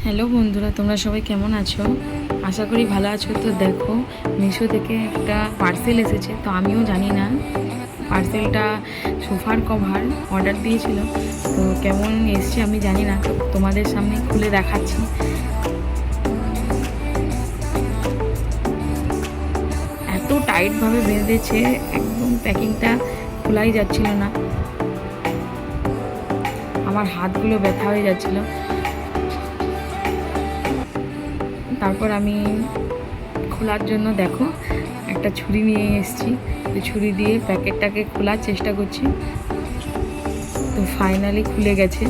Hello বন্ধুরা, তোমরা সবাই কেমন আছো? আশা করি ভালো আছো। তো দেখো, মিশো থেকে একটা পার্সেল এসেছে। তো আমিও জানি না, পার্সেলটা সোফার কভার অর্ডার দিয়েছিল। তো কেমন এসছে আমি জানি না, তো তোমাদের সামনে খুলে দেখাচ্ছি। এত টাইটভাবে বেঁধেছে, একদম প্যাকিংটা খোলাই যাচ্ছিল না। আমার হাতগুলো ব্যথা হয়ে যাচ্ছিল। তারপর আমি খোলার জন্য দেখো একটা ছুরি নিয়ে এসেছি। তো ছুরি দিয়ে প্যাকেটটাকে খোলার চেষ্টা করছি। তো ফাইনালি খুলে গেছে।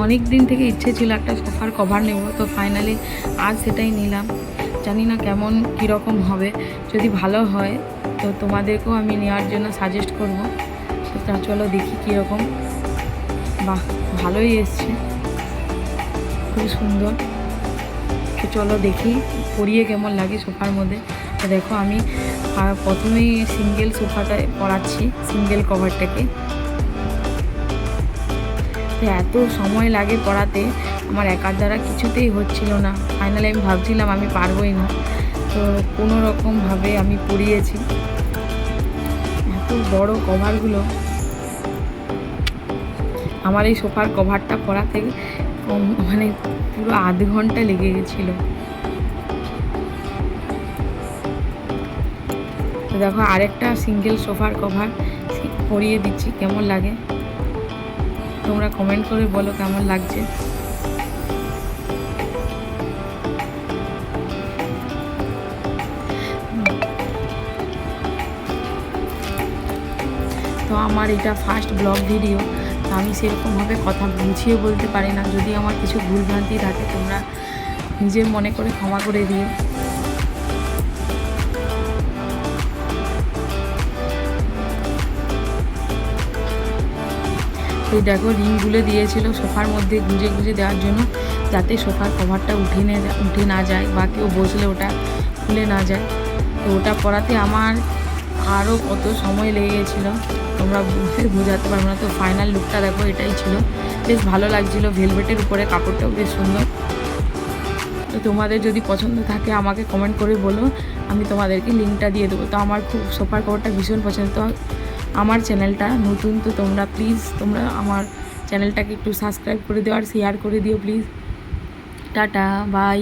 অনেক দিন থেকে ইচ্ছে ছিল একটা সোফার কভার নেব, তো ফাইনালি আজ সেটাই নিলাম। জানি না কেমন কীরকম হবে। যদি ভালো হয় তো তোমাদেরকেও আমি নেওয়ার জন্য সাজেস্ট করব। তো চলো দেখি কীরকম। বাহ, ভালোই এসছে, খুব সুন্দর। তো চলো দেখি পরিয়ে কেমন লাগে সোফার মধ্যে। তো দেখো আমি প্রথমেই সিঙ্গেল সোফাটা পরাচ্ছি, সিঙ্গেল কভারটাকে। তো এত সময় লাগে পরাতে, আমার একার দ্বারা কিছুতেই হচ্ছিল না। ফাইনালি আমি ভাবছিলাম আমি পারবোই না, তো কোনো রকমভাবে আমি পরিয়েছি। এত বড় কভারগুলো, আমার এই সোফার কভারটা পরাতে মানে পুরো আধ ঘন্টা লেগে গেছিলো। তো দেখো আরেকটা সিঙ্গেল সোফার কভার পরিয়ে দিচ্ছি, কেমন লাগে তোমরা কমেন্ট করে বলো কেমন লাগছে। তো আমার এটা ফার্স্ট ব্লগ ভিডিও, তো আমি সেরকমভাবে কথা বুঝিয়ে বলতে পারি না। যদি আমার কিছু ভুলভ্রান্তি থাকে তোমরা নিজের মনে করে ক্ষমা করে দিও। তো দেখো রিংগুলো দিয়েছিল সোফার মধ্যে গুঁজে গুঁজে দেওয়ার জন্য, যাতে সোফার কভারটা উঠে না যায় বা কেউ বসলে ওটা খুলে না যায়। তো ওটা পরাতে আমার আরও কত সময় লেগে গেছিলো, তোমরা বোঝাতে পারবো না। তো ফাইনাল লুকটা দেখো এটাই ছিল, বেশ ভালো লাগছিলো। ভেলভেটের উপরে কাপড়টাও বেশ সুন্দর। তো তোমাদের যদি পছন্দ থাকে আমাকে কমেন্ট করে বলো, আমি তোমাদেরকে লিঙ্কটা দিয়ে দেবো। তো আমার খুব সোফার কভারটা ভীষণ পছন্দ। তো আমার চ্যানেলটা নতুন, তো তোমরা প্লিজ আমার চ্যানেলটাকে একটু সাবস্ক্রাইব করে দিও আর শেয়ার করে দিও প্লিজ। Tata, by.